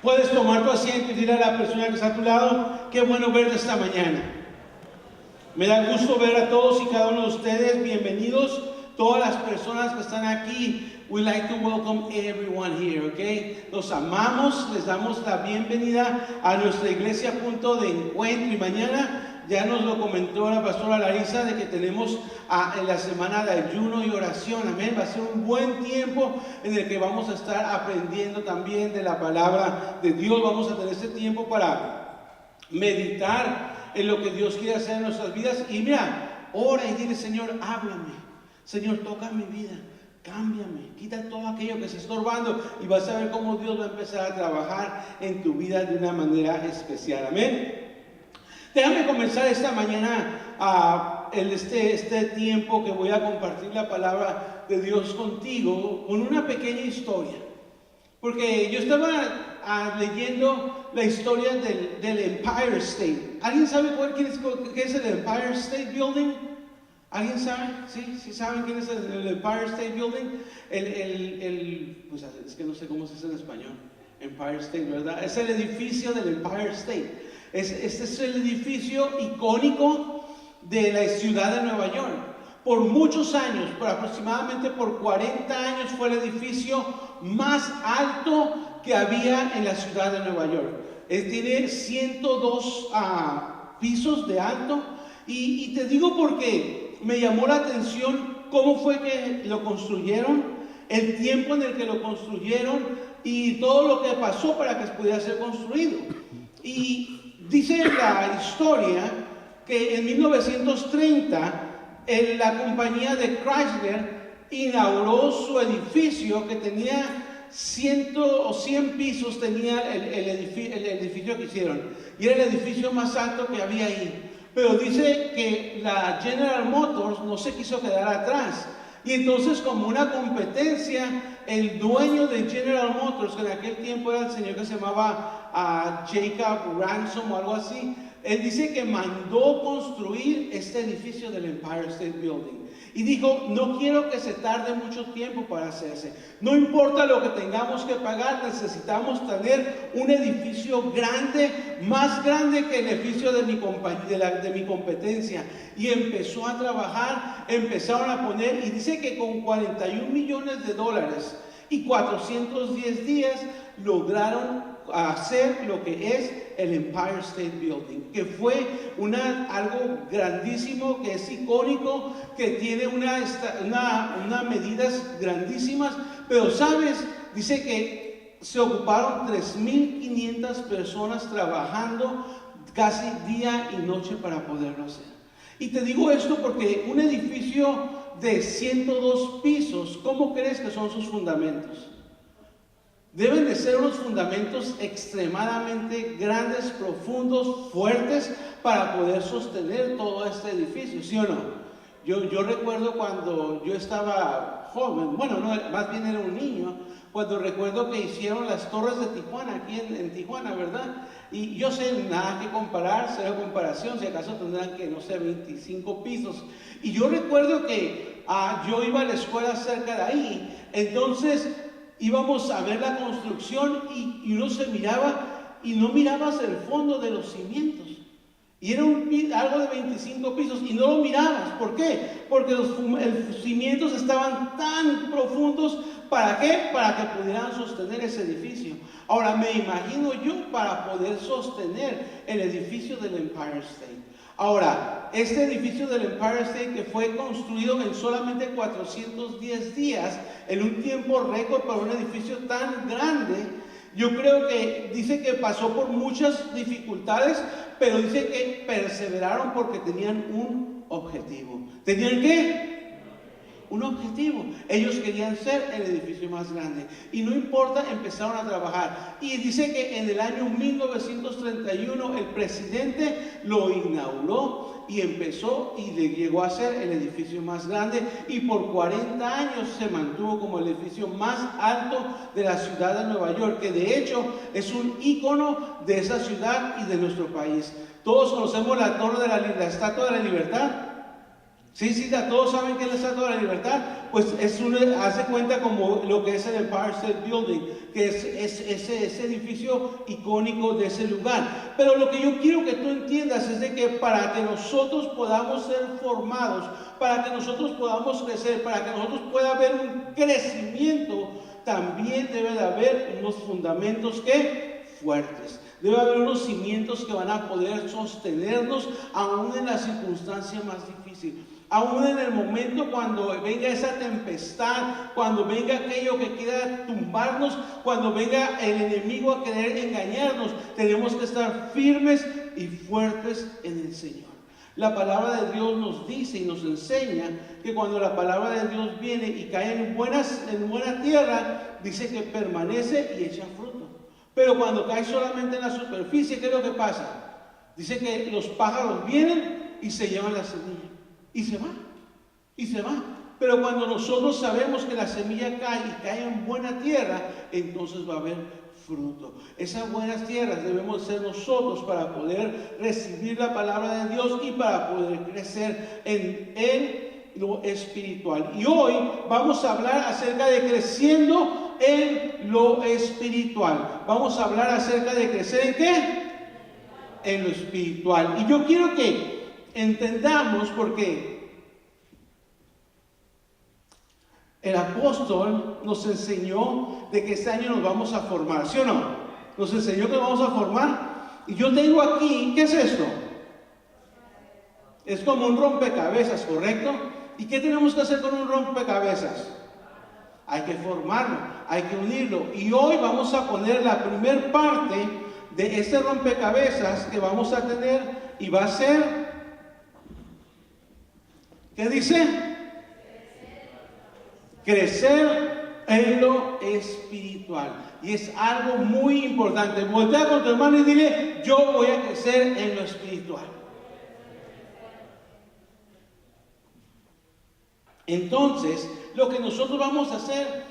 Puedes tomar tu asiento y decirle a la persona que está a tu lado, qué bueno verte esta mañana. Me da gusto ver a todos y cada uno de ustedes. Bienvenidos, todas las personas que están aquí. We like to welcome everyone here, okay? Los amamos, les damos la bienvenida a nuestra iglesia Punto de Encuentro. Y mañana ya nos lo comentó la pastora Larisa de que tenemos en la semana de ayuno y oración. Amén. Va a ser un buen tiempo en el que vamos a estar aprendiendo también de la palabra de Dios. Vamos a tener este tiempo para meditar en lo que Dios quiere hacer en nuestras vidas. Y mira, ora y dile: Señor, háblame. Señor, toca mi vida. Cámbiame, quita todo aquello que se está estorbando y vas a ver cómo Dios va a empezar a trabajar en tu vida de una manera especial. Amén. Déjame comenzar esta mañana este tiempo que voy a compartir la palabra de Dios contigo con una pequeña historia. Porque yo estaba leyendo la historia del Empire State. ¿Alguien sabe qué es el Empire State Building? ¿Alguien sabe? ¿Sí saben quién es el Empire State Building? Pues es que no sé cómo se dice en español. Empire State, ¿verdad? Es el edificio del Empire State. Este es el edificio icónico de la ciudad de Nueva York. Por muchos años, aproximadamente por 40 años, fue el edificio más alto que había en la ciudad de Nueva York. Tiene 102 pisos de alto. Y te digo porque me llamó la atención cómo fue que lo construyeron, el tiempo en el que lo construyeron y todo lo que pasó para que pudiera ser construido. Y dice la historia que en 1930 la compañía de Chrysler inauguró su edificio que tenía 100 pisos, tenía el edificio que hicieron, y era el edificio más alto que había ahí. Pero dice que la General Motors no se quiso quedar atrás. Y entonces, como una competencia, el dueño de General Motors, que en aquel tiempo era el señor que se llamaba Jacob Ransom o algo así, él dice que mandó construir este edificio del Empire State Building. Y dijo: no quiero que se tarde mucho tiempo para hacerse. No importa lo que tengamos que pagar, necesitamos tener un edificio grande, más grande que el edificio de mi competencia. Y empezó a trabajar, empezaron a poner, y dice que con $41 millones y 410 días lograron hacer lo que es el Empire State Building, que fue algo grandísimo, que es icónico, que tiene unas medidas grandísimas. Pero sabes, dice que se ocuparon 3,500 personas trabajando casi día y noche para poderlo hacer. Y te digo esto porque un edificio de 102 pisos, ¿cómo crees que son sus fundamentos? Deben de ser unos fundamentos extremadamente grandes, profundos, fuertes, para poder sostener todo este edificio, ¿sí o no? Yo recuerdo cuando yo estaba joven, bueno, no, más bien era un niño, cuando recuerdo que hicieron las torres de Tijuana, aquí en Tijuana, ¿verdad? Y yo sé, nada que comparar, cero comparación, si acaso tendrán que, no sé, 25 pisos. Y yo recuerdo que yo iba a la escuela cerca de ahí, entonces íbamos a ver la construcción y uno se miraba y no mirabas el fondo de los cimientos. Y era algo de 25 pisos y no lo mirabas. ¿Por qué? Porque los cimientos estaban tan profundos. ¿Para qué? Para que pudieran sostener ese edificio. Ahora me imagino yo para poder sostener el edificio del Empire State. Ahora, este edificio del Empire State, que fue construido en solamente 410 días, en un tiempo récord para un edificio tan grande, yo creo que dice que pasó por muchas dificultades, pero dice que perseveraron porque tenían un objetivo. ¿Tenían qué? Un objetivo. Ellos querían ser el edificio más grande. Y no importa, empezaron a trabajar. Y dice que en el año 1931 el presidente lo inauguró y empezó y le llegó a ser el edificio más grande. Y por 40 años se mantuvo como el edificio más alto de la ciudad de Nueva York, que de hecho es un ícono de esa ciudad y de nuestro país. Todos conocemos la Estatua de la Libertad. Sí, sí, ya todos saben que es la Estatua de la Libertad. Pues hace cuenta como lo que es el Empire State Building, que es ese edificio icónico de ese lugar. Pero lo que yo quiero que tú entiendas es de que para que nosotros podamos ser formados, para que nosotros podamos crecer, para que nosotros pueda haber un crecimiento, también debe de haber unos fundamentos fuertes. Debe haber unos cimientos que van a poder sostenernos aún en la circunstancia más difícil. Aún en el momento cuando venga esa tempestad, cuando venga aquello que quiera tumbarnos, cuando venga el enemigo a querer engañarnos, tenemos que estar firmes y fuertes en el Señor. La palabra de Dios nos dice y nos enseña que cuando la palabra de Dios viene y cae en buena tierra, dice que permanece y echa fruto. Pero cuando cae solamente en la superficie, ¿qué es lo que pasa? Dice que los pájaros vienen y se llevan la semilla. Y se va, y se va. Pero cuando nosotros sabemos que la semilla cae y cae en buena tierra, entonces va a haber fruto. Esas buenas tierras debemos ser nosotros para poder recibir la palabra de Dios y para poder crecer en lo espiritual. Y hoy vamos a hablar acerca de creciendo en lo espiritual. Vamos a hablar acerca de crecer en ¿qué? En lo espiritual. Y yo quiero que entendamos, porque el apóstol nos enseñó de que este año nos vamos a formar, ¿sí o no? Nos enseñó que vamos a formar. Y yo tengo aquí, ¿qué es esto? Es como un rompecabezas, ¿correcto? ¿Y qué tenemos que hacer con un rompecabezas? Hay que formarlo, hay que unirlo. Y hoy vamos a poner la primer parte de este rompecabezas que vamos a tener, y va a ser, ¿qué dice? Crecer en lo espiritual. Y es algo muy importante. Voltea con tu hermano y dile: yo voy a crecer en lo espiritual. Entonces, lo que nosotros vamos a hacer,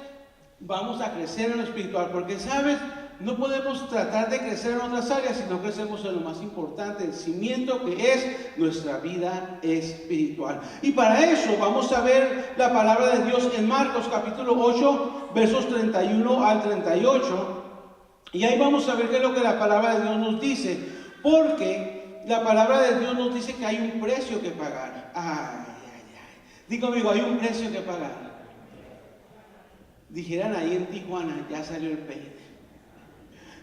vamos a crecer en lo espiritual. Porque, ¿sabes? No podemos tratar de crecer en otras áreas si no crecemos en lo más importante, el cimiento que es nuestra vida espiritual. Y para eso vamos a ver la palabra de Dios en Marcos capítulo 8, versos 31 al 38. Y ahí vamos a ver qué es lo que la palabra de Dios nos dice. Porque la palabra de Dios nos dice que hay un precio que pagar. Digo, amigo, hay un precio que pagar. Dijeran ahí en Tijuana: ya salió el peine.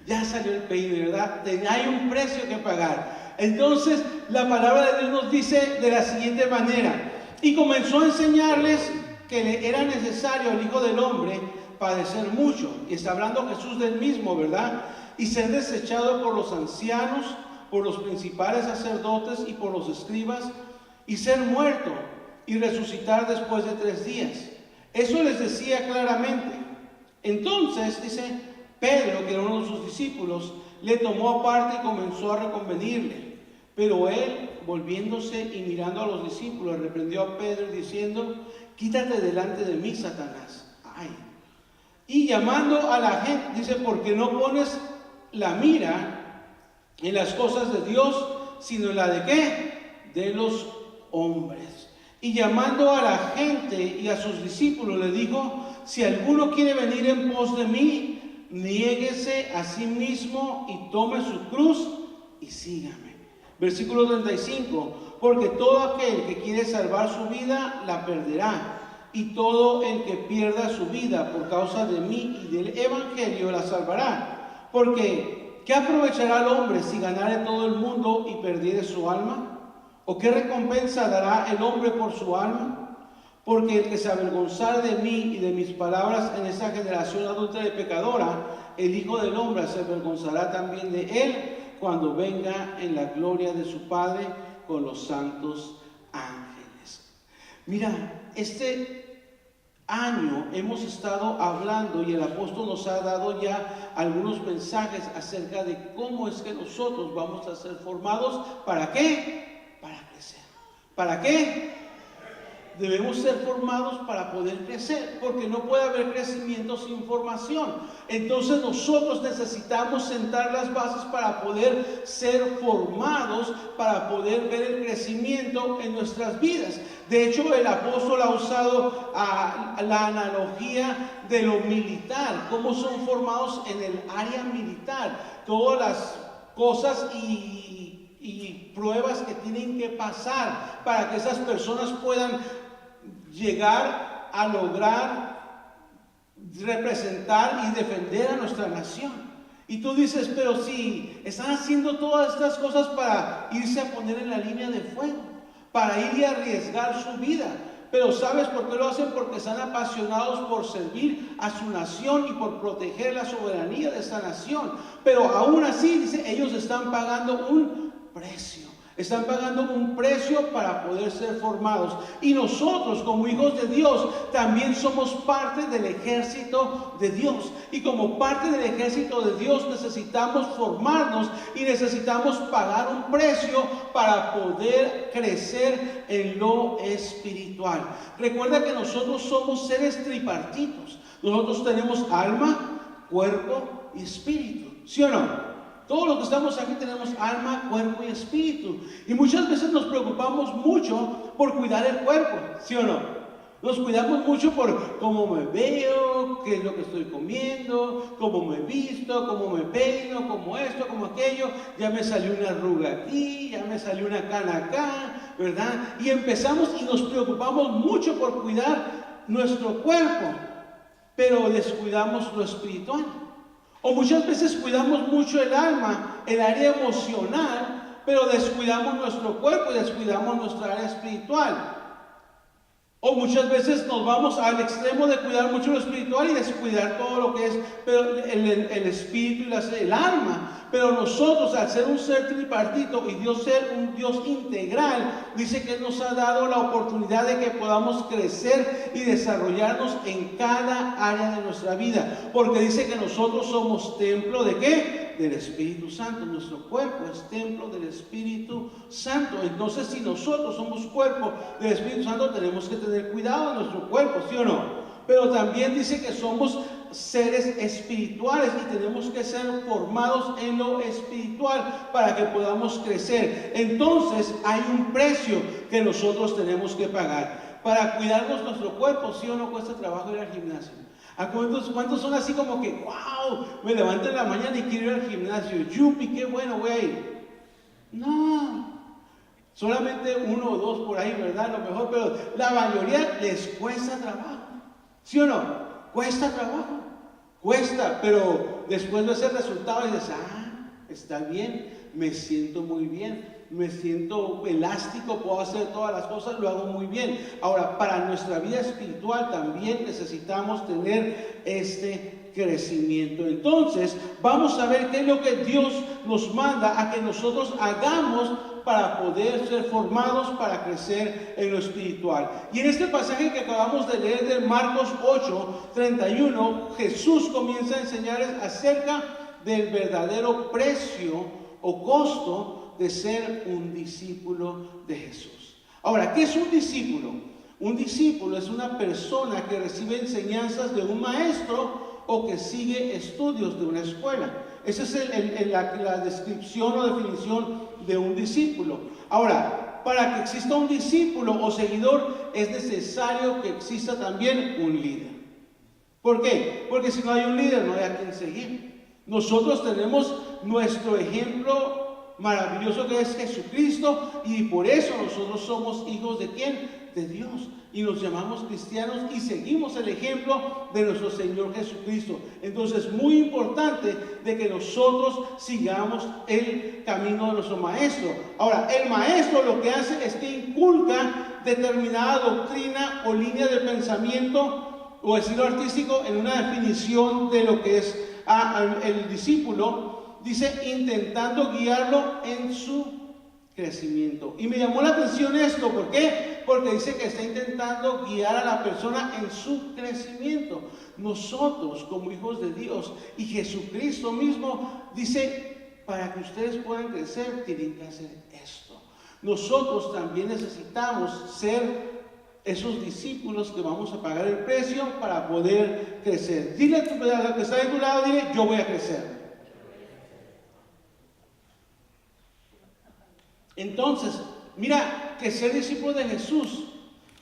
Ya salió el peine, ¿verdad? Hay un precio que pagar. Entonces, la palabra de Dios nos dice de la siguiente manera: y comenzó a enseñarles que le era necesario al Hijo del Hombre padecer mucho. Y está hablando Jesús del mismo, ¿verdad? Y ser desechado por los ancianos, por los principales sacerdotes y por los escribas, y ser muerto y resucitar después de 3 días. Eso les decía claramente. Entonces, dice, Pedro, que era uno de sus discípulos, le tomó aparte y comenzó a reconvenirle. Pero él, volviéndose y mirando a los discípulos, reprendió a Pedro diciendo: quítate delante de mí, Satanás. Y llamando a la gente, dice: porque no pones la mira en las cosas de Dios, sino en la de ¿qué? De los hombres. Y llamando a la gente y a sus discípulos le dijo: si alguno quiere venir en pos de mí, niéguese a sí mismo y tome su cruz y sígame. Versículo 35: porque todo aquel que quiere salvar su vida la perderá, y todo el que pierda su vida por causa de mí y del evangelio la salvará. Porque ¿qué aprovechará el hombre si ganare todo el mundo y perdiere su alma? ¿O qué recompensa dará el hombre por su alma? Porque el que se avergonzare de mí y de mis palabras en esta generación adúltera y pecadora, el Hijo del Hombre se avergonzará también de él cuando venga en la gloria de su Padre con los santos ángeles. Mira, este año hemos estado hablando y el apóstol nos ha dado ya algunos mensajes acerca de cómo es que nosotros vamos a ser formados. ¿Para qué? Para crecer. ¿Para qué? Debemos ser formados para poder crecer, porque no puede haber crecimiento sin formación. Entonces nosotros necesitamos sentar las bases para poder ser formados, para poder ver el crecimiento en nuestras vidas. De hecho, el apóstol ha usado la analogía de lo militar, cómo son formados en el área militar, todas las cosas y pruebas que tienen que pasar para que esas personas puedan llegar a lograr representar y defender a nuestra nación. Y tú dices, pero si están haciendo todas estas cosas para irse a poner en la línea de fuego, para ir y arriesgar su vida. Pero ¿sabes por qué lo hacen? Porque están apasionados por servir a su nación y por proteger la soberanía de esta nación. Pero aún así, dice, ellos están pagando un precio. Están pagando un precio para poder ser formados. Y nosotros, como hijos de Dios, también somos parte del ejército de Dios. Y como parte del ejército de Dios necesitamos formarnos y necesitamos pagar un precio para poder crecer en lo espiritual. Recuerda que nosotros somos seres tripartitos. Nosotros tenemos alma, cuerpo y espíritu. ¿Sí o no? Todos los que estamos aquí tenemos alma, cuerpo y espíritu. Y muchas veces nos preocupamos mucho por cuidar el cuerpo, ¿sí o no? Nos cuidamos mucho por cómo me veo, qué es lo que estoy comiendo, cómo me visto, cómo me peino, cómo esto, cómo aquello. Ya me salió una arruga aquí, ya me salió una cana acá, ¿verdad? Y empezamos y nos preocupamos mucho por cuidar nuestro cuerpo, pero descuidamos lo espiritual. O muchas veces cuidamos mucho el alma, el área emocional, pero descuidamos nuestro cuerpo y descuidamos nuestra área espiritual. O muchas veces nos vamos al extremo de cuidar mucho lo espiritual y descuidar todo lo que es el espíritu y el alma. Pero nosotros, al ser un ser tripartito y Dios ser un Dios integral, dice que nos ha dado la oportunidad de que podamos crecer y desarrollarnos en cada área de nuestra vida. Porque dice que nosotros somos templo ¿de qué? Del Espíritu Santo. Nuestro cuerpo es templo del Espíritu Santo. Entonces, si nosotros somos cuerpo del Espíritu Santo, tenemos que tener cuidado de nuestro cuerpo, ¿sí o no? Pero también dice que somos seres espirituales y tenemos que ser formados en lo espiritual para que podamos crecer. Entonces hay un precio que nosotros tenemos que pagar para cuidarnos nuestro cuerpo. ¿Sí o no cuesta trabajo ir al gimnasio? ¿A cuántos son así como que wow, me levanto en la mañana y quiero ir al gimnasio? Yupi, qué bueno, voy a ir. No, solamente uno o dos por ahí, ¿verdad? Lo mejor, pero la mayoría les cuesta trabajo. ¿Sí o no? Cuesta trabajo. Cuesta, pero después ves el resultado y dices, está bien, me siento muy bien, me siento elástico, puedo hacer todas las cosas, lo hago muy bien. Ahora, para nuestra vida espiritual también necesitamos tener este crecimiento. Entonces, vamos a ver qué es lo que Dios nos manda a que nosotros hagamos para poder ser formados, para crecer en lo espiritual. Y en este pasaje que acabamos de leer de Marcos 8:31, Jesús comienza a enseñarles acerca del verdadero precio o costo de ser un discípulo de Jesús. Ahora, ¿qué es un discípulo? Un discípulo es una persona que recibe enseñanzas de un maestro o que sigue estudios de una escuela. Esa es la descripción o definición de un discípulo. Ahora, para que exista un discípulo o seguidor es necesario que exista también un líder. ¿Por qué? Porque si no hay un líder no hay a quien seguir. Nosotros tenemos nuestro ejemplo maravilloso que es Jesucristo y por eso nosotros somos hijos ¿de quién? De Dios. Y nos llamamos cristianos y seguimos el ejemplo de nuestro Señor Jesucristo. Entonces es muy importante de que nosotros sigamos el camino de nuestro maestro. Ahora, el maestro lo que hace es que inculca determinada doctrina o línea de pensamiento o estilo artístico en una definición de lo que es el discípulo. Dice, intentando guiarlo en su crecimiento. Y me llamó la atención esto, ¿por qué? Porque dice que está intentando guiar a la persona en su crecimiento. Nosotros, como hijos de Dios, y Jesucristo mismo dice, para que ustedes puedan crecer, tienen que hacer esto. Nosotros también necesitamos ser esos discípulos que vamos a pagar el precio para poder crecer. Dile a tu que está de tu lado, dile, yo voy a crecer. Entonces, mira, que ser discípulo de Jesús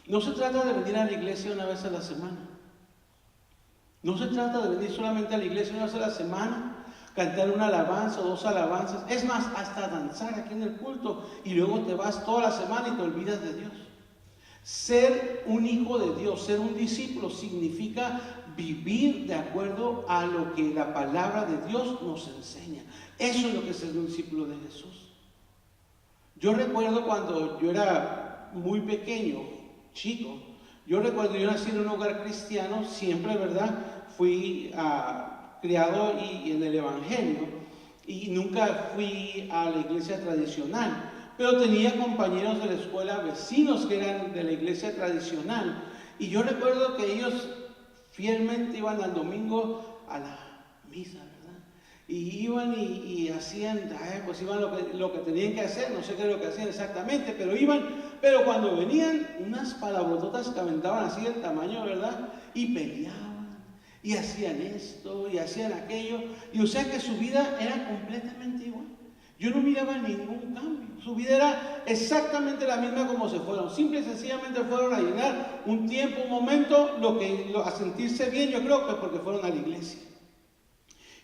no se trata de venir a la iglesia una vez a la semana. No se trata de venir solamente a la iglesia una vez a la semana, cantar una alabanza o 2 alabanzas. Es más, hasta danzar aquí en el culto y luego te vas toda la semana y te olvidas de Dios. Ser un hijo de Dios, ser un discípulo, significa vivir de acuerdo a lo que la palabra de Dios nos enseña. Eso es lo que es ser un discípulo de Jesús. Yo recuerdo cuando yo era muy pequeño, chico, yo recuerdo, yo nací en un hogar cristiano, siempre, ¿verdad? Fui criado en el Evangelio y nunca fui a la iglesia tradicional. Pero tenía compañeros de la escuela, vecinos que eran de la iglesia tradicional. Y yo recuerdo que ellos fielmente iban al domingo a la misa, ¿verdad? Y iban y hacían, pues iban lo que tenían que hacer, no sé qué es lo que hacían exactamente, pero iban. Pero cuando venían, unas palabrototas que aventaban así del tamaño, ¿verdad? Y peleaban, y hacían esto, y hacían aquello. Y o sea que su vida era completamente igual. Yo no miraba ningún cambio. Su vida era exactamente la misma como se fueron. Simple y sencillamente fueron a llenar un tiempo, un momento, a sentirse bien, yo creo que porque fueron a la iglesia.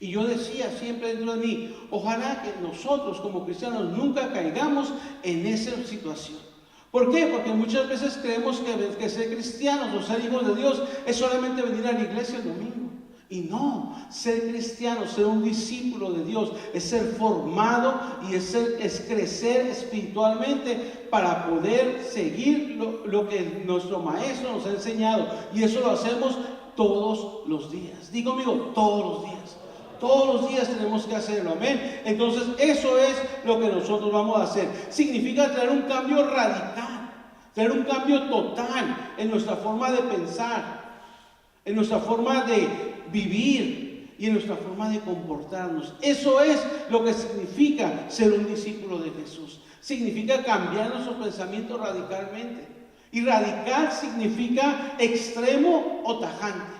Y yo decía siempre dentro de mí, ojalá que nosotros como cristianos nunca caigamos en esa situación. ¿Por qué? Porque muchas veces creemos que ser cristianos o ser hijos de Dios es solamente venir a la iglesia el domingo. Y no, ser cristiano, ser un discípulo de Dios, es ser formado y es crecer espiritualmente para poder seguir lo que nuestro maestro nos ha enseñado. Y eso lo hacemos todos los días. Digo, amigo, todos los días. Todos los días tenemos que hacerlo, amén. Entonces eso es lo que nosotros vamos a hacer. Significa traer un cambio radical, traer un cambio total en nuestra forma de pensar, en nuestra forma de vivir y en nuestra forma de comportarnos. Eso es lo que significa ser un discípulo de Jesús. Significa cambiar nuestros pensamientos radicalmente. Y radical significa extremo o tajante.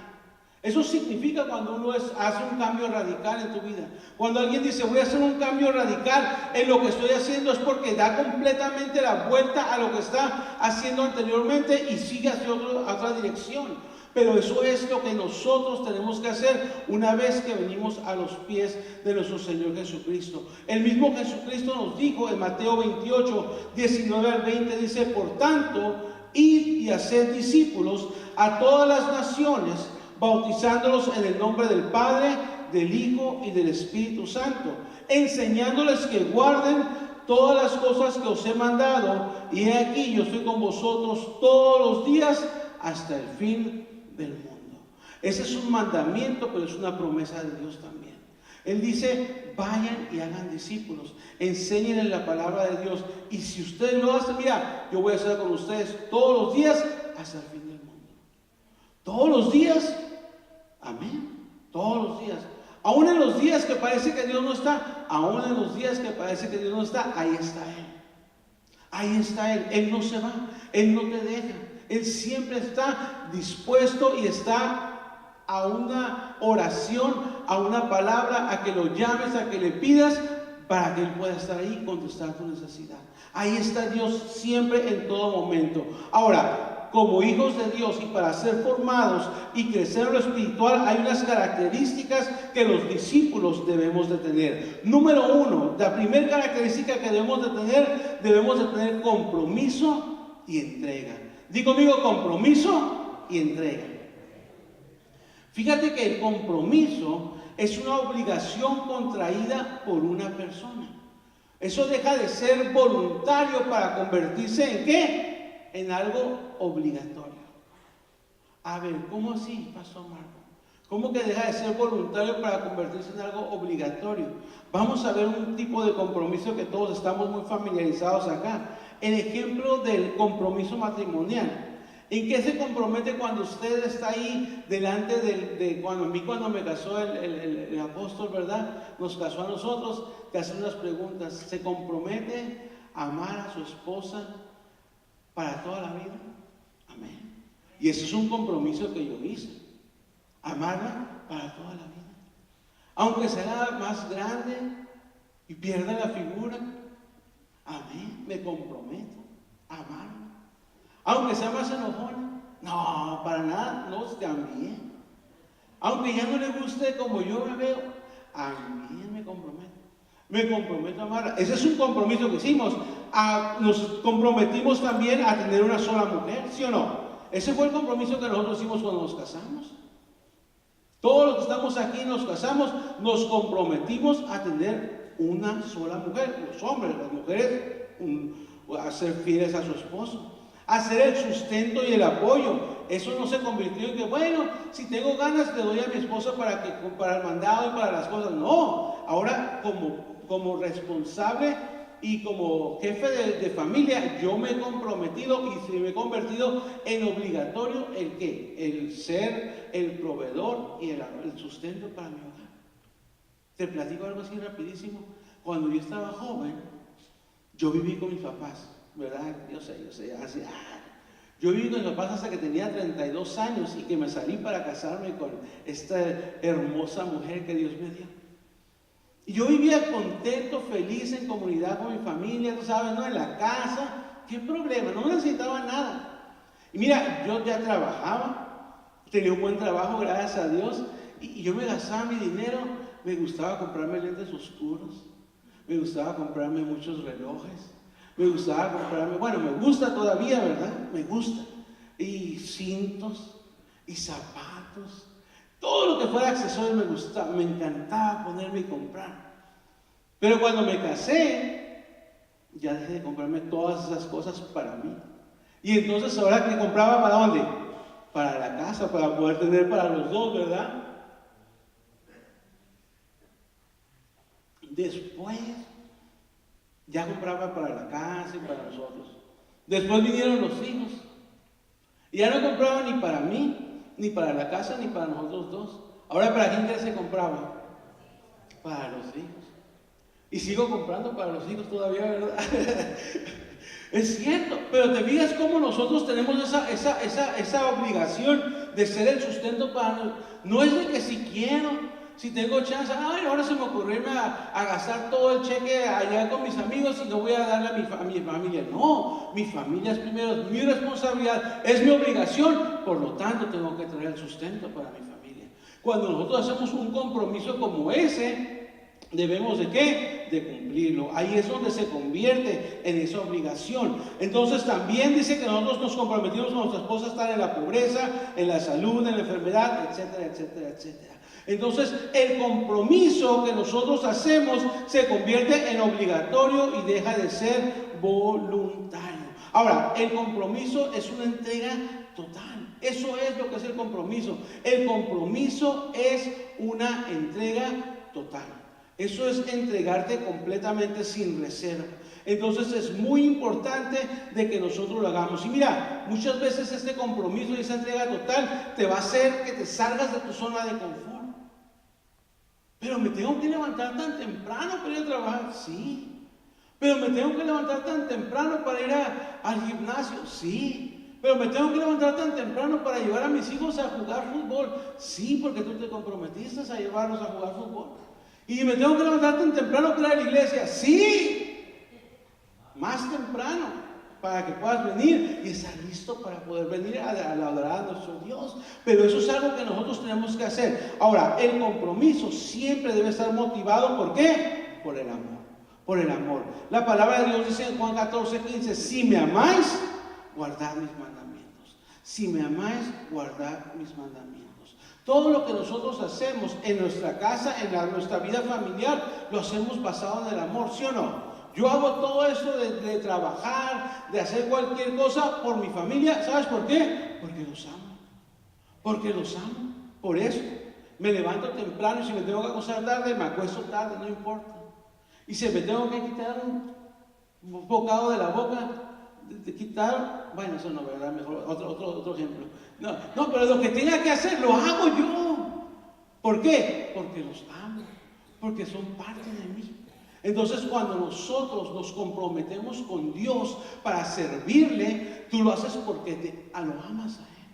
Eso significa cuando uno hace un cambio radical en tu vida. Cuando alguien dice, voy a hacer un cambio radical en lo que estoy haciendo, es porque da completamente la vuelta a lo que está haciendo anteriormente y sigue hacia otra dirección. Pero eso es lo que nosotros tenemos que hacer una vez que venimos a los pies de nuestro Señor Jesucristo. El mismo Jesucristo nos dijo en Mateo 28, 19 al 20, dice, por tanto, id y haced discípulos a todas las naciones, bautizándolos en el nombre del Padre, del Hijo y del Espíritu Santo, enseñándoles que guarden todas las cosas que os he mandado, y he aquí yo estoy con vosotros todos los días hasta el fin del mundo. Ese es un mandamiento, pero es una promesa de Dios también. Él dice, vayan y hagan discípulos, enséñenles la palabra de Dios, y si ustedes lo hacen, mira, yo voy a estar con ustedes todos los días hasta el fin del mundo. Todos los días, amén, todos los días. Aún en los días que parece que Dios no está, aún en los días que parece que Dios no está, ahí está Él. Ahí está Él. Él no se va, Él no te deja. Él siempre está dispuesto y está a una oración, a una palabra, a que lo llames, a que le pidas, para que Él pueda estar ahí y contestar tu necesidad. Ahí está Dios siempre en todo momento. Ahora, como hijos de Dios y para ser formados y crecer en lo espiritual, hay unas características que los discípulos debemos de tener. Número 1, la primera característica que debemos de tener compromiso y entrega. Digo conmigo, compromiso y entrega. Fíjate que el compromiso es una obligación contraída por una persona. Eso deja de ser voluntario para convertirse ¿en qué? En algo obligatorio. A ver, ¿cómo así, Pastor Marco? ¿Cómo que deja de ser voluntario para convertirse en algo obligatorio? Vamos a ver un tipo de compromiso que todos estamos muy familiarizados acá. El ejemplo del compromiso matrimonial. ¿En qué se compromete cuando usted está ahí delante cuando me casó el apóstol, ¿verdad? Nos casó a nosotros, que hace unas preguntas. ¿Se compromete a amar a su esposa para toda la vida? Amén. Y eso es un compromiso que yo hice. Amarla para toda la vida. Aunque sea más grande y pierda la figura. Amén. Me comprometo a amarla. Aunque sea más enojona. No, para nada. No, también. Aunque ya no le guste como yo me veo. También me comprometo. Me comprometo a amarla. Ese es un compromiso que hicimos. Nos comprometimos también a tener una sola mujer, ¿sí o no? Ese fue el compromiso que nosotros hicimos cuando nos casamos. Todos los que estamos aquí nos casamos, nos comprometimos a tener una sola mujer. Los hombres, las mujeres, a ser fieles a su esposo, a ser el sustento y el apoyo. Eso no se convirtió en que, bueno, si tengo ganas le doy a mi esposa para el mandado y para las cosas. No, ahora como responsable y como jefe de familia, yo me he comprometido y se me he convertido en obligatorio el ser el proveedor y el sustento para mi hogar. Te platico algo así rapidísimo. Cuando yo estaba joven, yo viví con mis papás, ¿verdad? Yo sé, así, yo viví con mis papás hasta que tenía 32 años y que me salí para casarme con esta hermosa mujer que Dios me dio. Y yo vivía contento, feliz, en comunidad con mi familia, tú sabes, ¿no? En la casa, ¿qué problema? No necesitaba nada. Y mira, yo ya trabajaba, tenía un buen trabajo, gracias a Dios, y yo me gastaba mi dinero. Me gustaba comprarme lentes oscuros, me gustaba comprarme muchos relojes, me gustaba comprarme, bueno, me gusta todavía, ¿verdad? Me gusta. Y cintos, y zapatos. Todo lo que fuera accesorio me gustaba, me encantaba ponerme y comprar. Pero cuando me casé, ya dejé de comprarme todas esas cosas para mí. Y entonces ahora que compraba, ¿para dónde? Para la casa, para poder tener para los dos, ¿verdad? Después, ya compraba para la casa y para nosotros. Después vinieron los hijos. Y ya no compraba ni para mí, ni para la casa, ni para nosotros dos. Ahora, ¿para quién se compraba? Para los hijos. Y sigo comprando para los hijos todavía, ¿verdad? Es cierto, pero te fijas cómo nosotros tenemos esa obligación de ser el sustento para nosotros. No es de que si quiero, si tengo chance, ahora se me ocurrió irme a gastar todo el cheque allá con mis amigos y no voy a darle a mi familia. No, mi familia es primero, es mi responsabilidad, es mi obligación, por lo tanto tengo que traer el sustento para mi familia. Cuando nosotros hacemos un compromiso como ese, debemos ¿de qué? De cumplirlo. Ahí es donde se convierte en esa obligación. Entonces también dice que nosotros nos comprometimos con nuestra esposa a estar en la pobreza, en la salud, en la enfermedad, etcétera, etcétera, etcétera. Entonces el compromiso que nosotros hacemos se convierte en obligatorio y deja de ser voluntario. Ahora, el compromiso es una entrega total. Eso es lo que es el compromiso. El compromiso es una entrega total. Eso es entregarte completamente sin reserva. Entonces es muy importante de que nosotros lo hagamos. Y mira, muchas veces este compromiso y esa entrega total te va a hacer que te salgas de tu zona de confort. Pero me tengo que levantar tan temprano para ir a trabajar, sí. Pero me tengo que levantar tan temprano para ir al gimnasio, sí. Pero me tengo que levantar tan temprano para llevar a mis hijos a jugar fútbol, sí, porque tú te comprometiste a llevarlos a jugar fútbol. Y me tengo que levantar tan temprano para ir a la iglesia, sí. Más temprano, para que puedas venir y estar listo para poder venir a adorar a nuestro Dios. Pero eso es algo que nosotros tenemos que hacer. Ahora, el compromiso siempre debe estar motivado, ¿por qué? Por el amor. Por el amor. La palabra de Dios dice en Juan 14:15, si me amáis, guardad mis mandamientos. Si me amáis, guardad mis mandamientos. Todo lo que nosotros hacemos en nuestra casa, en nuestra vida familiar, lo hacemos basado en el amor, ¿sí o no? Yo hago todo esto de trabajar, de hacer cualquier cosa por mi familia. ¿Sabes por qué? Porque los amo. Porque los amo. Por eso me levanto temprano y si me tengo que acostar tarde, me acuesto tarde, no importa. Y si me tengo que quitar un bocado de la boca, de quitar, bueno, eso no, ¿verdad? Mejor otro ejemplo. No, pero lo que tenga que hacer lo hago yo. ¿Por qué? Porque los amo. Porque son parte de mí. Entonces, cuando nosotros nos comprometemos con Dios para servirle, tú lo haces porque lo amas a Él.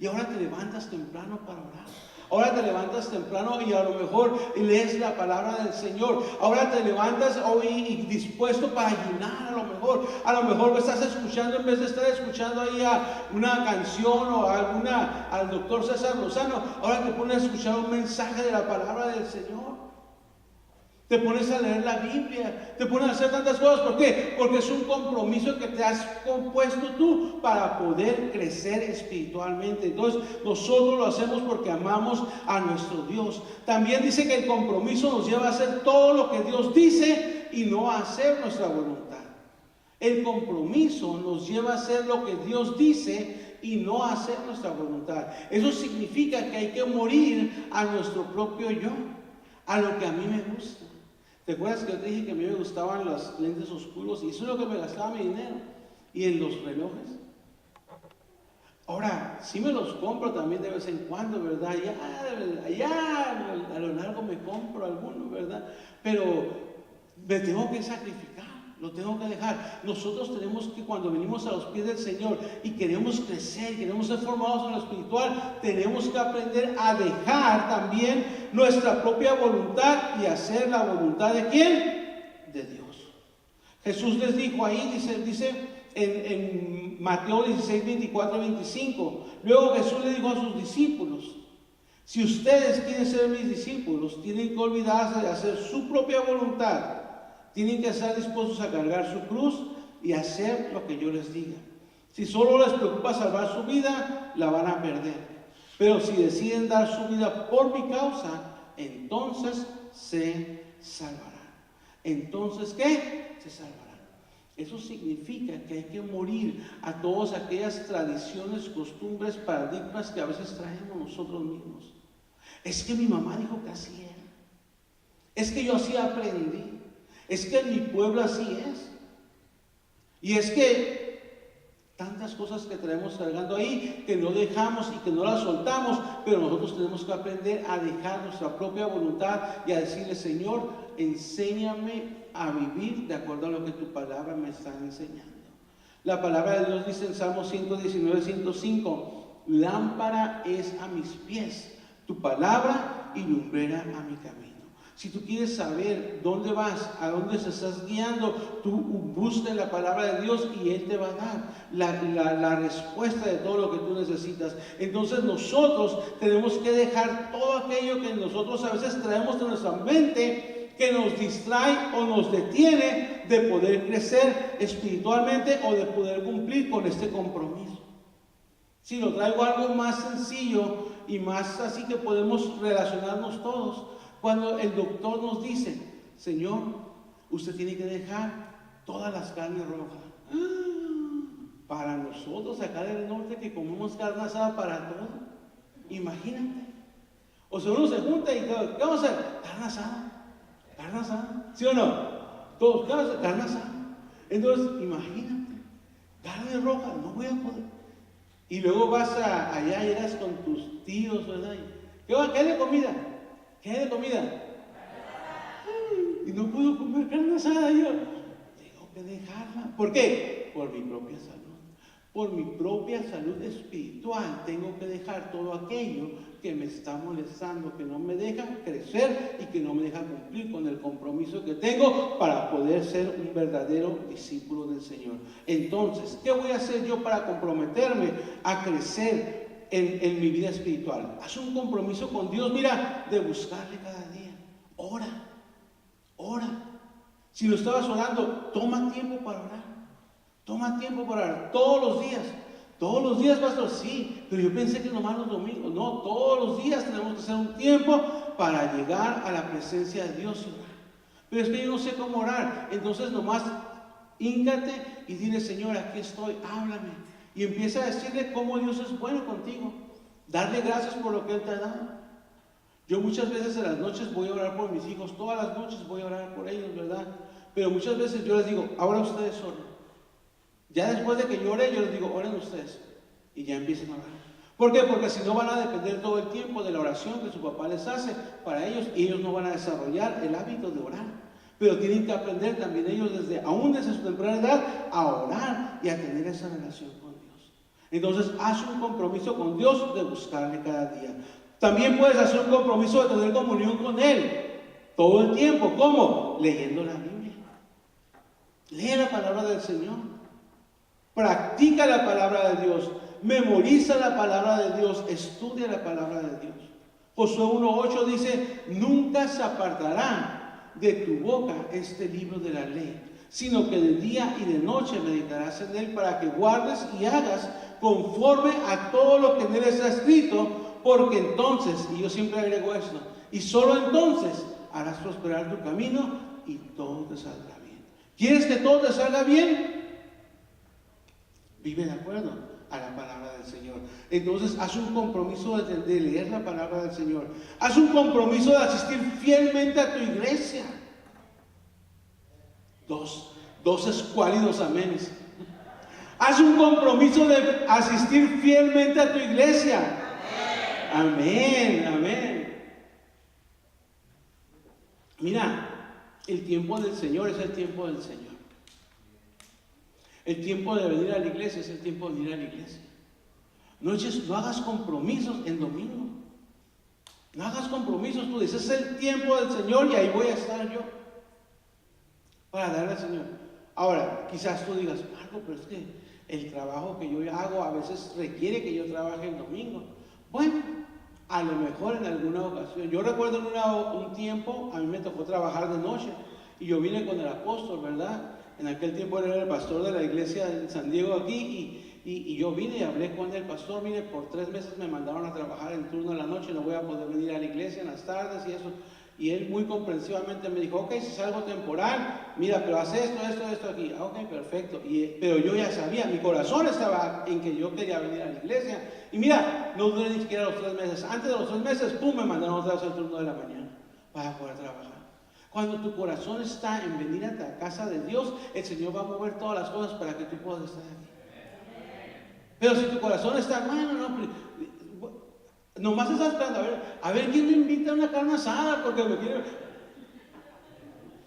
Y ahora te levantas temprano para orar. Ahora te levantas temprano y a lo mejor lees la palabra del Señor. Ahora te levantas hoy dispuesto para ayunar a lo mejor. A lo mejor estás escuchando, en vez de estar escuchando ahí a una canción o al doctor César Lozano, ahora te pones a escuchar un mensaje de la palabra del Señor. Te pones a leer la Biblia, te pones a hacer tantas cosas. ¿Por qué? Porque es un compromiso que te has compuesto tú para poder crecer espiritualmente. Entonces, nosotros lo hacemos porque amamos a nuestro Dios. También dice que el compromiso nos lleva a hacer todo lo que Dios dice y no a hacer nuestra voluntad. El compromiso nos lleva a hacer lo que Dios dice y no a hacer nuestra voluntad. Eso significa que hay que morir a nuestro propio yo, a lo que a mí me gusta. ¿Te acuerdas que yo te dije que a mí me gustaban los lentes oscuros? Y eso es lo que me gastaba mi dinero. ¿Y en los relojes? Ahora, sí me los compro también de vez en cuando, ¿verdad? Ya a lo largo me compro algunos, ¿verdad? Pero me tengo que sacrificar. Lo tengo que dejar. Nosotros tenemos que, cuando venimos a los pies del Señor y queremos crecer, queremos ser formados en lo espiritual, tenemos que aprender a dejar también nuestra propia voluntad y hacer la voluntad ¿de quién? De Dios. Jesús les dijo ahí, dice en Mateo 16, 24 y 25. Luego Jesús le dijo a sus discípulos: si ustedes quieren ser mis discípulos, tienen que olvidarse de hacer su propia voluntad. Tienen que estar dispuestos a cargar su cruz y hacer lo que yo les diga. Si solo les preocupa salvar su vida, la van a perder. Pero si deciden dar su vida por mi causa, entonces se salvarán. ¿Entonces qué? Se salvarán. Eso significa que hay que morir a todas aquellas tradiciones, costumbres, paradigmas que a veces traemos nosotros mismos. Es que mi mamá dijo que así era. Es que yo así aprendí. Es que en mi pueblo así es. Y es que tantas cosas que traemos cargando ahí, que no dejamos y que no las soltamos, pero nosotros tenemos que aprender a dejar nuestra propia voluntad y a decirle: Señor, enséñame a vivir de acuerdo a lo que tu palabra me está enseñando. La palabra de Dios dice en Salmo 119, 105: lámpara es a mis pies tu palabra y lumbrera a mi camino. Si tú quieres saber dónde vas, a dónde se estás guiando, tú busca la palabra de Dios y Él te va a dar la respuesta de todo lo que tú necesitas. Entonces nosotros tenemos que dejar todo aquello que nosotros a veces traemos en nuestra mente, que nos distrae o nos detiene de poder crecer espiritualmente o de poder cumplir con este compromiso. Si lo traigo algo más sencillo y más así que podemos relacionarnos todos. Cuando el doctor nos dice: Señor, usted tiene que dejar todas las carnes rojas. Para nosotros acá del norte, que comemos carne asada para todo, imagínate. O sea, uno se junta y ¿qué vamos a hacer? Carne asada, ¿sí o no? Todos, carne asada. Entonces, imagínate, carne roja, no voy a poder. Y luego vas allá, llegas con tus tíos, ¿verdad? ¿Qué hay de comida? ¿Qué hay de comida? Y no puedo comer carne asada yo. Tengo que dejarla. ¿Por qué? Por mi propia salud. Por mi propia salud espiritual tengo que dejar todo aquello que me está molestando, que no me deja crecer y que no me deja cumplir con el compromiso que tengo para poder ser un verdadero discípulo del Señor. Entonces, ¿qué voy a hacer yo para comprometerme a crecer en mi vida espiritual? Haz un compromiso con Dios, mira, de buscarle cada día. Ora. Si lo estabas orando, toma tiempo para orar. Toma tiempo para orar todos los días. Todos los días, pastor, sí, pero yo pensé que nomás los domingos. No, todos los días tenemos que hacer un tiempo para llegar a la presencia de Dios y orar. Pero es que yo no sé cómo orar. Entonces nomás híncate y dile: Señor, aquí estoy, háblame. Y empieza a decirle cómo Dios es bueno contigo. Darle gracias por lo que Él te ha dado. Yo muchas veces en las noches voy a orar por mis hijos. Todas las noches voy a orar por ellos, ¿verdad? Pero muchas veces yo les digo: ahora ustedes oren. Ya después de que yo ore, yo les digo: oren ustedes. Y ya empiecen a orar. ¿Por qué? Porque si no van a depender todo el tiempo de la oración que su papá les hace para ellos, y ellos no van a desarrollar el hábito de orar. Pero tienen que aprender también ellos aún desde su temprana edad, a orar y a tener esa relación con Dios. Entonces, haz un compromiso con Dios de buscarle cada día. También puedes hacer un compromiso de tener comunión con Él todo el tiempo. ¿Cómo? Leyendo la Biblia. Lee la palabra del Señor. Practica la palabra de Dios. Memoriza la palabra de Dios. Estudia la palabra de Dios. Josué 1:8 dice: nunca se apartará de tu boca este libro de la ley, sino que de día y de noche meditarás en él, para que guardes y hagas conforme a todo lo que en él está escrito, porque entonces, y yo siempre agrego esto, y solo entonces harás prosperar tu camino y todo te saldrá bien. ¿Quieres que todo te salga bien? Vive de acuerdo a la palabra del Señor. Entonces, haz un compromiso de leer la palabra del Señor. Haz un compromiso de asistir fielmente a tu iglesia. Dos escuálidos amenes. Haz un compromiso de asistir fielmente a tu iglesia. Amén, amén. Mira, el tiempo del Señor es el tiempo del Señor. El tiempo de venir a la iglesia es el tiempo de venir a la iglesia. No hagas compromisos en domingo. No hagas compromisos. Tú dices, es el tiempo del Señor y ahí voy a estar yo para darle al Señor. Ahora, quizás tú digas, Marco, pero es que el trabajo que yo hago a veces requiere que yo trabaje el domingo. Bueno, a lo mejor en alguna ocasión. Yo recuerdo un tiempo, a mí me tocó trabajar de noche y yo vine con el apóstol, ¿verdad? En aquel tiempo él era el pastor de la iglesia de San Diego aquí y yo vine y hablé con el pastor. Mire, por 3 meses me mandaron a trabajar en turno de la noche, no voy a poder venir a la iglesia en las tardes y eso. Y él muy comprensivamente me dijo, ok, si es algo temporal, mira, pero haz esto aquí. Ah, ok, perfecto. Pero yo ya sabía, mi corazón estaba en que yo quería venir a la iglesia. Y mira, no duré ni siquiera los 3 meses. Antes de los 3 meses, pum, me mandaron otra vez al turno de la mañana para poder trabajar. Cuando tu corazón está en venir a la casa de Dios, el Señor va a mover todas las cosas para que tú puedas estar aquí. Pero si tu corazón está, nomás estás esperando a ver quién me invita a una carne asada porque me quiere.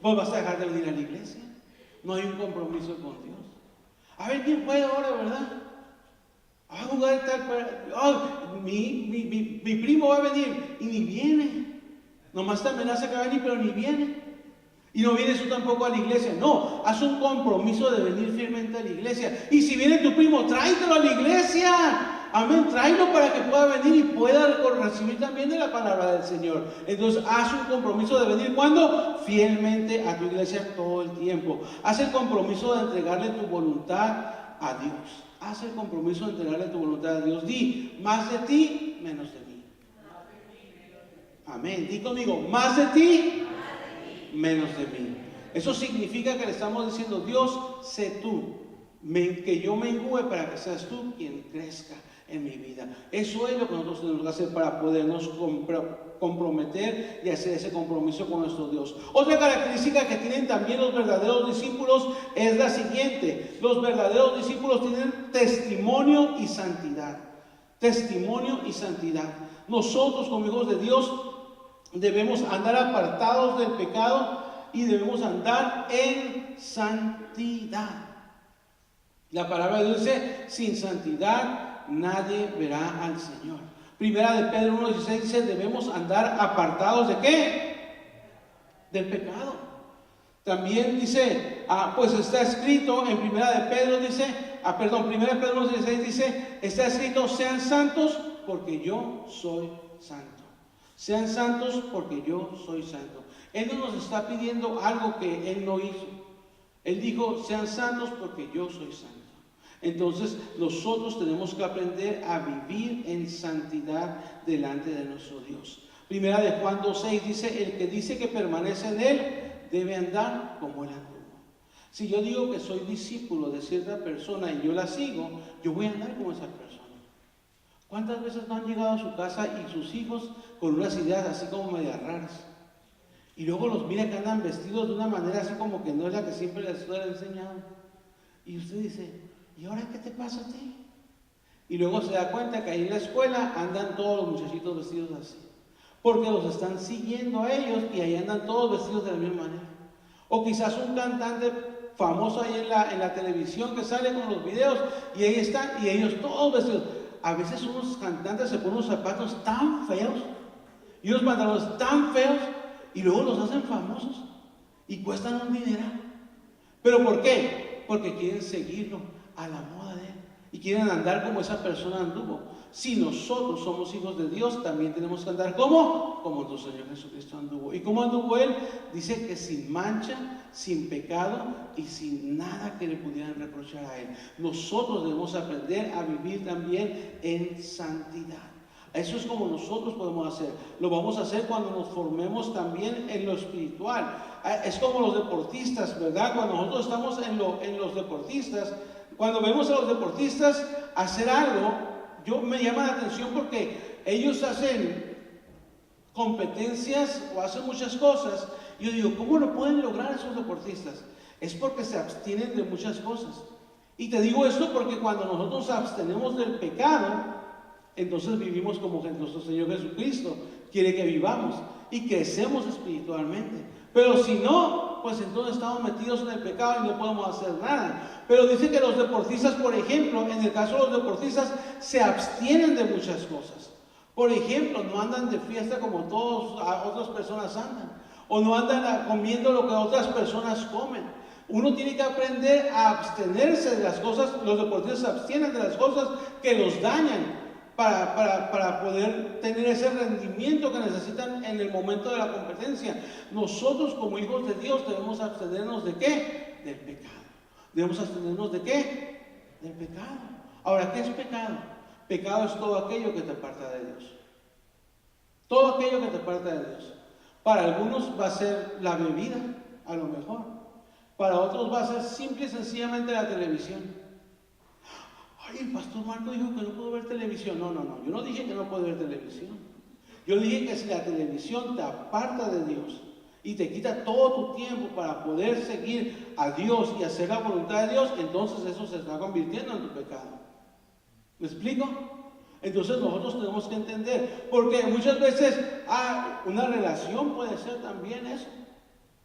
Vos vas a dejar de venir a la iglesia. No hay un compromiso con Dios. A ver quién puede ahora, ¿verdad? A jugar tal. Mi primo va a venir y ni viene. Nomás te amenaza que va a venir, pero ni viene. Y no vienes tú tampoco a la iglesia. No, haz un compromiso de venir fielmente a la iglesia. Y si viene tu primo, tráetelo a la iglesia. Amén, tráelo para que pueda venir y pueda recibir también de la palabra del Señor. Entonces, haz un compromiso de venir, ¿cuándo? Fielmente a tu iglesia todo el tiempo. Haz el compromiso de entregarle tu voluntad a Dios. Haz el compromiso de entregarle tu voluntad a Dios. Di, más de ti, menos de mí. Amén. Di conmigo, más de ti, menos de mí. Eso significa que le estamos diciendo, Dios, sé tú, que yo mengüe para que seas tú quien crezca en mi vida. Eso es lo que nosotros tenemos que hacer para podernos comprometer y hacer ese compromiso con nuestro Dios. Otra característica que tienen también los verdaderos discípulos es la siguiente: los verdaderos discípulos tienen testimonio y santidad. Testimonio y santidad. Nosotros como hijos de Dios debemos andar apartados del pecado y debemos andar en santidad. La palabra de Dios dice, sin santidad nadie verá al Señor. Primera de Pedro 1:16 dice, debemos andar apartados ¿de qué? Del pecado. También dice, pues está escrito en Primera de Pedro Primera de Pedro 1:16 dice, está escrito, sean santos porque yo soy santo. Sean santos porque yo soy santo. Él no nos está pidiendo algo que Él no hizo. Él dijo, sean santos porque yo soy santo. Entonces nosotros tenemos que aprender a vivir en santidad delante de nuestro Dios. Primera de Juan 2:6 dice, el que dice que permanece en Él debe andar como Él anduvo. Si yo digo que soy discípulo de cierta persona y yo la sigo, yo voy a andar como esa persona. ¿Cuántas veces no han llegado a su casa y sus hijos con unas ideas así como medias raras? Y luego los mira que andan vestidos de una manera así como que no es la que siempre les hubiera enseñado. Y usted dice, ¿y ahora qué te pasa a ti? Y luego se da cuenta que ahí en la escuela andan todos los muchachitos vestidos así. Porque los están siguiendo a ellos y ahí andan todos vestidos de la misma manera. O quizás un cantante famoso ahí en la televisión que sale con los videos y ahí están, y ellos todos vestidos. A veces unos cantantes se ponen unos zapatos tan feos y unos pantalones tan feos y luego los hacen famosos y cuestan un dineral. ¿Pero por qué? Porque quieren seguirlo a la moda de él y quieren andar como esa persona anduvo. Si nosotros somos hijos de Dios, también tenemos que andar como nuestro Señor Jesucristo anduvo. ¿Y cómo anduvo Él? Dice que sin mancha, sin pecado y sin nada que le pudieran reprochar a Él. Nosotros debemos aprender a vivir también en santidad. Eso es como nosotros podemos hacer. Lo vamos a hacer cuando nos formemos también en lo espiritual. Es como los deportistas, ¿verdad? Cuando nosotros estamos en los deportistas, cuando vemos a los deportistas hacer algo, me llama la atención porque ellos hacen competencias o hacen muchas cosas. Y yo digo, ¿cómo lo pueden lograr esos deportistas? Es porque se abstienen de muchas cosas. Y te digo esto porque cuando nosotros nos abstenemos del pecado, entonces vivimos como nuestro Señor Jesucristo quiere que vivamos y crecemos espiritualmente. Pero si no, pues entonces estamos metidos en el pecado y no podemos hacer nada. Pero dice que los deportistas, por ejemplo, en el caso de los deportistas, se abstienen de muchas cosas. Por ejemplo, no andan de fiesta como otras personas andan, o no andan comiendo lo que otras personas comen. Uno tiene que aprender a abstenerse de las cosas. Los deportistas se abstienen de las cosas que los dañan para poder tener ese rendimiento que necesitan en el momento de la competencia. Nosotros como hijos de Dios debemos abstenernos ¿de qué? Del pecado. Debemos abstenernos ¿de qué? Del pecado. Ahora, ¿qué es pecado? Pecado es todo aquello que te aparta de Dios. Todo aquello que te aparta de Dios. Para algunos va a ser la bebida, a lo mejor. Para otros va a ser simple y sencillamente la televisión. Ay, el pastor Marco dijo que no puedo ver televisión. No, yo no dije que no puedo ver televisión. Yo dije que si la televisión te aparta de Dios y te quita todo tu tiempo para poder seguir a Dios y hacer la voluntad de Dios, entonces eso se está convirtiendo en tu pecado. ¿Me explico? Entonces nosotros tenemos que entender, porque muchas veces una relación puede ser también eso.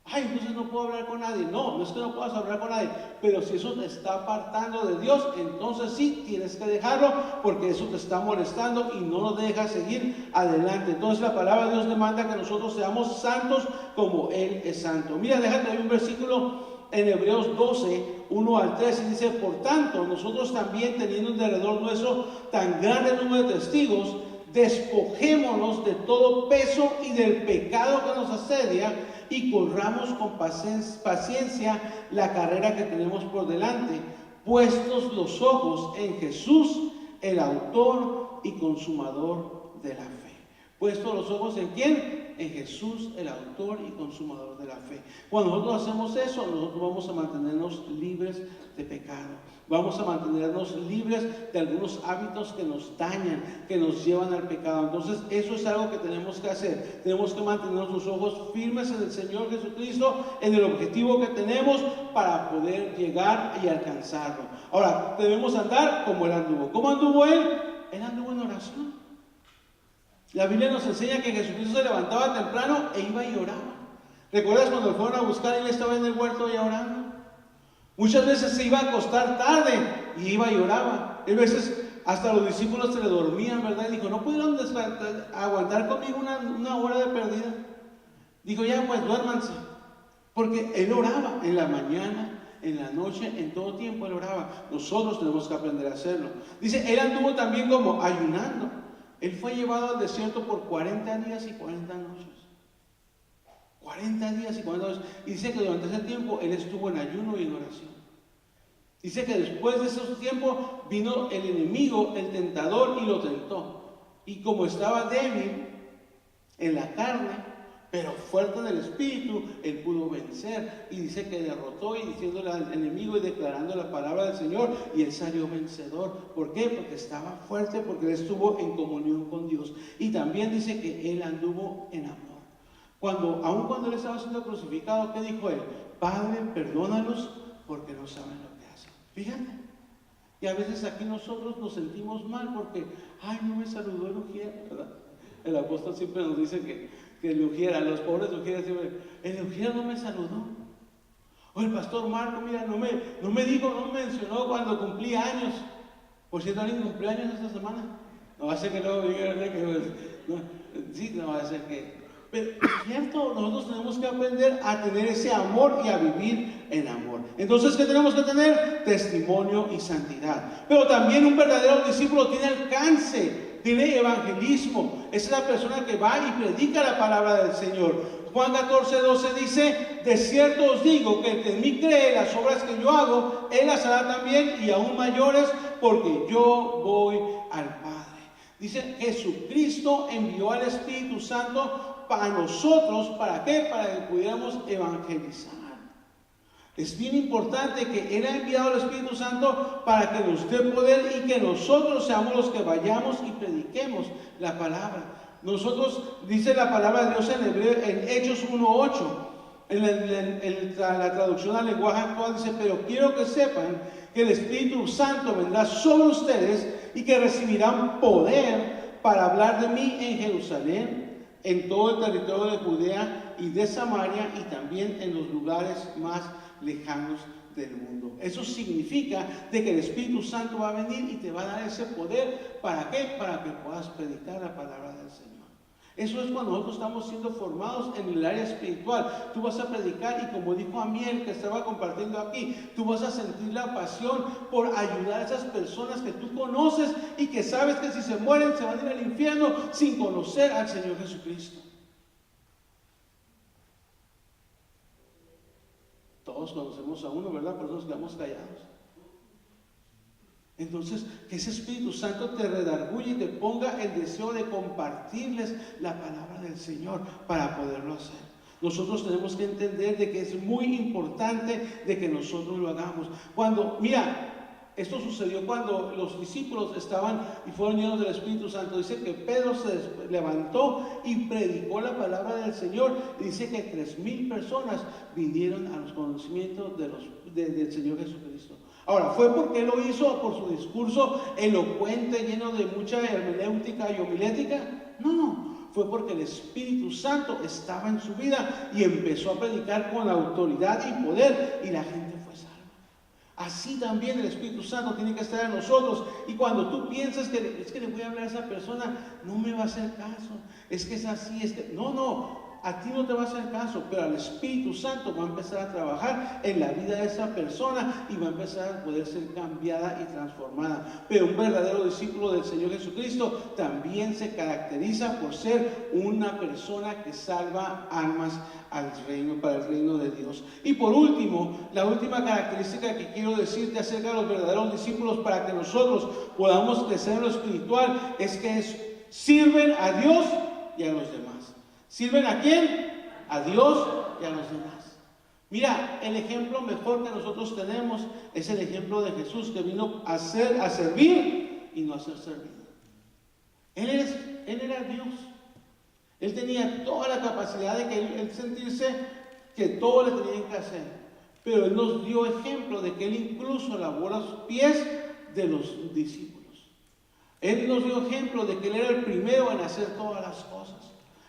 Ay, entonces no puedo hablar con nadie. No es que no puedas hablar con nadie, pero si eso te está apartando de Dios, entonces sí tienes que dejarlo, porque eso te está molestando y no lo dejas seguir adelante. Entonces la palabra de Dios demanda que nosotros seamos santos como Él es santo. Mira, déjate ver un versículo en Hebreos 12, 1 al 3, y dice: por tanto, nosotros también, teniendo alrededor nuestro tan grande número de testigos, despojémonos de todo peso y del pecado que nos asedia, y corramos con paciencia la carrera que tenemos por delante, puestos los ojos en Jesús, el autor y consumador de la fe. Puestos los ojos ¿en quién? En Jesús, el autor y consumador de la fe. Cuando nosotros hacemos eso, nosotros vamos a mantenernos libres de pecado. Vamos a mantenernos libres de algunos hábitos que nos dañan, que nos llevan al pecado. Entonces, eso es algo que tenemos que hacer. Tenemos que mantener nuestros ojos firmes en el Señor Jesucristo, en el objetivo que tenemos para poder llegar y alcanzarlo. Ahora, debemos andar como Él anduvo. ¿Cómo anduvo Él? Él anduvo en oración. La Biblia nos enseña que Jesucristo se levantaba temprano e iba y oraba. ¿Recuerdas cuando lo fueron a buscar y Él estaba en el huerto y orando? Muchas veces se iba a acostar tarde y iba y oraba. A veces hasta los discípulos se le dormían, ¿verdad? Y dijo, ¿no pudieron aguantar conmigo una hora de perdida? Dijo, ya pues duérmanse. Porque Él oraba en la mañana, en la noche, en todo tiempo Él oraba. Nosotros tenemos que aprender a hacerlo. Dice, Él anduvo también como ayunando. Él fue llevado al desierto por 40 días y 40 noches. 40 días y 40 noches. Y dice que durante ese tiempo Él estuvo en ayuno y en oración. Dice que después de esos tiempos vino el enemigo, el tentador, y lo tentó. Y como estaba débil en la carne, pero fuerte en el espíritu, Él pudo vencer. Y dice que derrotó y diciéndole al enemigo y declarando la palabra del Señor, y Él salió vencedor. ¿Por qué? Porque estaba fuerte, porque Él estuvo en comunión con Dios. Y también dice que Él anduvo en amor. Aun cuando Él estaba siendo crucificado, ¿qué dijo Él? Padre, perdónalos porque no saben lo que hacen. Fíjate. Y a veces aquí nosotros nos sentimos mal porque, ay, no me saludó el ujier, ¿verdad? El apóstol siempre nos dice que el ujier, a los pobres ujieres siempre, el ujier no me saludó. O el pastor Marco, mira, no me dijo, no me mencionó cuando cumplí años. Por cierto, ¿alguien cumplió años esta semana? No va a ser que luego diga que no, sí, no va a ser que. Pero es cierto, nosotros tenemos que aprender a tener ese amor y a vivir en amor. Entonces, ¿qué tenemos que tener? Testimonio y santidad. Pero también un verdadero discípulo tiene alcance, tiene evangelismo. Es la persona que va y predica la palabra del Señor. Juan 14:12 dice: de cierto os digo que el que en mí cree las obras que yo hago, él las hará también y aún mayores, porque yo voy al Padre. Dice: Jesucristo envió al Espíritu Santo para nosotros. ¿Para qué? Para que pudiéramos evangelizar. Es bien importante que Él ha enviado al Espíritu Santo para que nos dé poder y que nosotros seamos los que vayamos y prediquemos la palabra. Nosotros, dice la palabra de Dios en hebreo, en Hechos 1:8, en la traducción al lenguaje actual dice: pero quiero que sepan que el Espíritu Santo vendrá sobre ustedes y que recibirán poder para hablar de mí en Jerusalén, en todo el territorio de Judea y de Samaria y también en los lugares más lejanos del mundo. Eso significa de que el Espíritu Santo va a venir y te va a dar ese poder. ¿Para qué? Para que puedas predicar la palabra del Señor. Eso es cuando nosotros estamos siendo formados en el área espiritual. Tú vas a predicar y, como dijo Amiel que estaba compartiendo aquí, tú vas a sentir la pasión por ayudar a esas personas que tú conoces y que sabes que si se mueren se van a ir al infierno sin conocer al Señor Jesucristo. Todos conocemos a uno, ¿verdad? Por eso nos quedamos callados. Entonces, que ese Espíritu Santo te redarguye y te ponga el deseo de compartirles la palabra del Señor para poderlo hacer. Nosotros tenemos que entender de que es muy importante de que nosotros lo hagamos. Mira, esto sucedió cuando los discípulos estaban y fueron llenos del Espíritu Santo. Dice que Pedro se levantó y predicó la palabra del Señor. Y dice que 3,000 personas vinieron a los conocimientos del Señor Jesucristo. Ahora, ¿fue porque él lo hizo por su discurso elocuente, lleno de mucha hermenéutica y homilética? No, fue porque el Espíritu Santo estaba en su vida y empezó a predicar con autoridad y poder, y la gente fue salva. Así también el Espíritu Santo tiene que estar en nosotros. Y cuando tú piensas que es que le voy a hablar a esa persona, no me va a hacer caso, es que es así, no. A ti no te va a hacer caso, pero al Espíritu Santo va a empezar a trabajar en la vida de esa persona y va a empezar a poder ser cambiada y transformada. Pero un verdadero discípulo del Señor Jesucristo también se caracteriza por ser una persona que salva almas al reino, para el reino de Dios. Y por último, la última característica que quiero decirte acerca de los verdaderos discípulos para que nosotros podamos crecer en lo espiritual es que sirven a Dios y a los demás. ¿Sirven a quién? A Dios y a los demás. Mira, el ejemplo mejor que nosotros tenemos es el ejemplo de Jesús, que vino a servir y no a ser servido. Él era Dios. Él tenía toda la capacidad de que él sentirse que todo le tenían que hacer. Pero Él nos dio ejemplo de que Él incluso lavó los pies de los discípulos. Él nos dio ejemplo de que Él era el primero en hacer todas las cosas.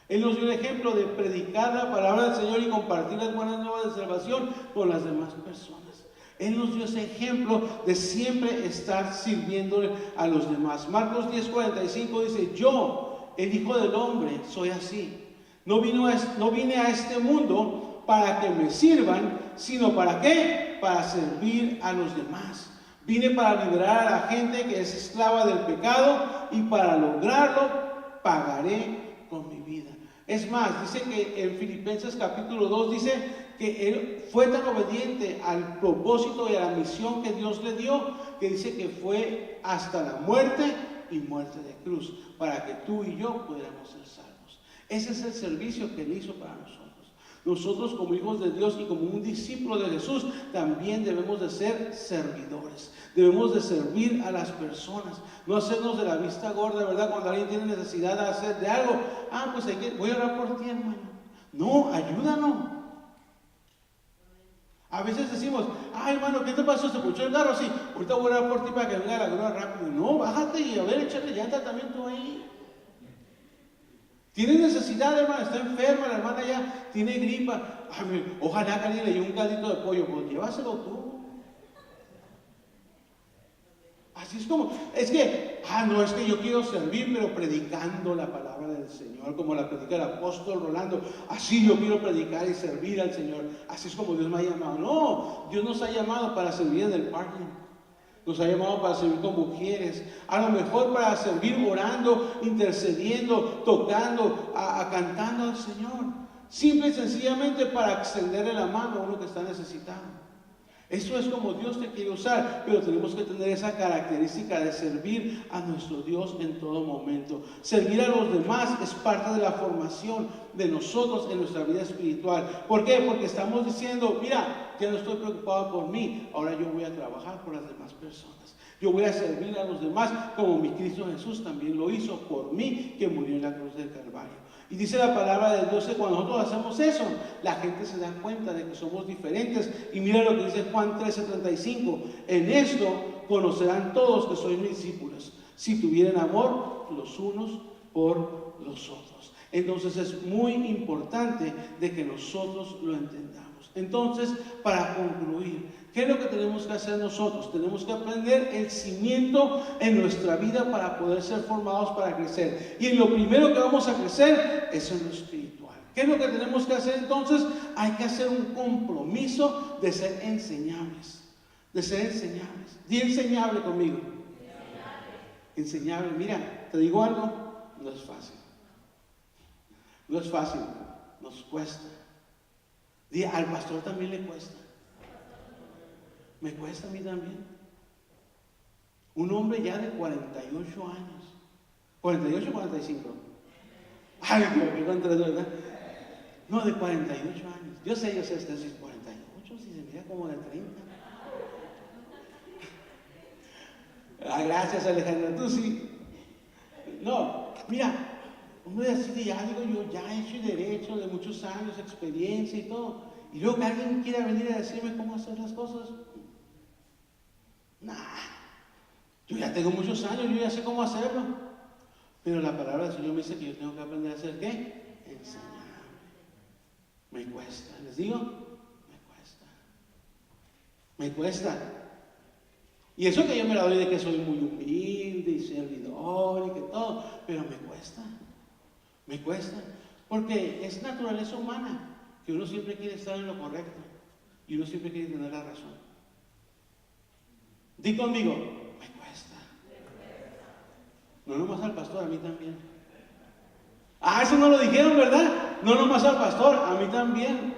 Él nos dio el ejemplo de predicar la palabra del Señor y compartir las buenas nuevas de salvación con las demás personas. Él nos dio ese ejemplo de siempre estar sirviéndole a los demás. Marcos 10:45 dice: yo, el Hijo del Hombre, soy así. No vine a este mundo para que me sirvan, sino ¿para qué? Para servir a los demás. Vine para liberar a la gente que es esclava del pecado, y para lograrlo pagaré con mi vida. Es más, dice que en Filipenses capítulo 2 dice que Él fue tan obediente al propósito y a la misión que Dios le dio, que dice que fue hasta la muerte y muerte de cruz, para que tú y yo pudiéramos ser salvos. Ese es el servicio que Él hizo para nosotros. Nosotros, como hijos de Dios y como un discípulo de Jesús, también debemos de ser servidores. Debemos de servir a las personas, no hacernos de la vista gorda, ¿verdad? Cuando alguien tiene necesidad de hacer de algo, pues voy a orar por ti, hermano. No, ayúdanos. A veces decimos: hermano, ¿qué te pasó? ¿Se puchó el carro? Sí, ahorita voy a orar por ti para que venga la grúa rápido. No, bájate y a ver, échale ya tratamiento ahí. Tiene necesidad, hermana, está enferma, la hermana ya tiene gripa. Ojalá que alguien le dio un caldito de pollo, pues llévaselo tú. Así es como, es que yo quiero servir, pero predicando la palabra del Señor, como la predica el apóstol Rolando. Así yo quiero predicar y servir al Señor. Así es como Dios me ha llamado. No, Dios nos ha llamado para servir en el parking. Nos ha llamado para servir con mujeres, a lo mejor para servir orando, intercediendo, tocando, cantando al Señor. Simple y sencillamente para extenderle la mano a uno que está necesitado. Eso es como Dios te quiere usar, pero tenemos que tener esa característica de servir a nuestro Dios en todo momento. Servir a los demás es parte de la formación de nosotros en nuestra vida espiritual. ¿Por qué? Porque estamos diciendo, mira, ya no estoy preocupado por mí, ahora yo voy a trabajar por las demás personas. Yo voy a servir a los demás como mi Cristo Jesús también lo hizo por mí, que murió en la cruz del Calvario. Y dice la palabra de Dios que cuando nosotros hacemos eso, la gente se da cuenta de que somos diferentes. Y mira lo que dice Juan 13:35. En esto conocerán todos que sois mis discípulos, si tuvieran amor los unos por los otros. Entonces es muy importante de que nosotros lo entendamos. Entonces, para concluir, ¿qué es lo que tenemos que hacer nosotros? Tenemos que aprender el cimiento en nuestra vida para poder ser formados para crecer. Y en lo primero que vamos a crecer es en lo espiritual. ¿Qué es lo que tenemos que hacer entonces? Hay que hacer un compromiso de ser enseñables. De ser enseñables. Di enseñable conmigo. Enseñable. Mira, te digo algo, no es fácil. No es fácil, nos cuesta. Al pastor también le cuesta. Me cuesta a mí también. Un hombre ya de 48 años. 48 o 45. Ay, qué contrario, ¿verdad? No, de 48 años. Yo sé, usted es 48, si se mira como de 30. Gracias, Alejandra, tú sí. No, mira. Hombre, así de ya digo yo, ya hecho y derecho, de muchos años, experiencia y todo. Y luego que alguien quiera venir a decirme cómo hacer las cosas. Nah, yo ya tengo muchos años, yo ya sé cómo hacerlo. Pero la palabra del Señor me dice que yo tengo que aprender a hacer ¿qué? Enseñar. Me cuesta, les digo, me cuesta. Me cuesta. Y eso que yo me la doy de que soy muy humilde y servidor y que todo, pero me cuesta. Me cuesta, porque es naturaleza humana que uno siempre quiere estar en lo correcto y uno siempre quiere tener la razón. Di conmigo, me cuesta. No nomás al pastor, a mí también. Eso no lo dijeron, ¿verdad? No nomás al pastor, a mí también.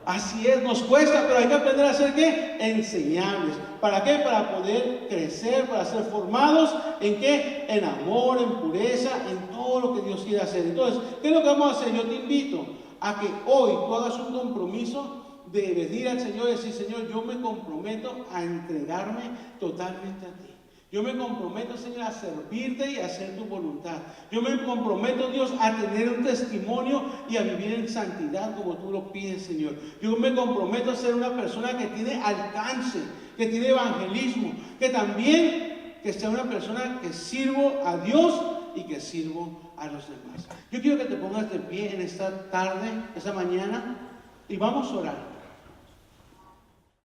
Así es, nos cuesta, pero hay que aprender a ser ¿qué? Enseñables. ¿Para qué? Para poder crecer, para ser formados ¿en qué? En amor, en pureza, en todo lo que Dios quiere hacer. Entonces, ¿qué es lo que vamos a hacer? Yo te invito a que hoy tú hagas un compromiso de venir al Señor y decir, Señor, yo me comprometo a entregarme totalmente a ti. Yo me comprometo, Señor, a servirte y a hacer tu voluntad. Yo me comprometo, Dios, a tener un testimonio y a vivir en santidad como tú lo pides, Señor. Yo me comprometo a ser una persona que tiene alcance, que tiene evangelismo, que también que sea una persona que sirvo a Dios y que sirvo a los demás. Yo quiero que te pongas de pie en esta tarde, esta mañana, y vamos a orar.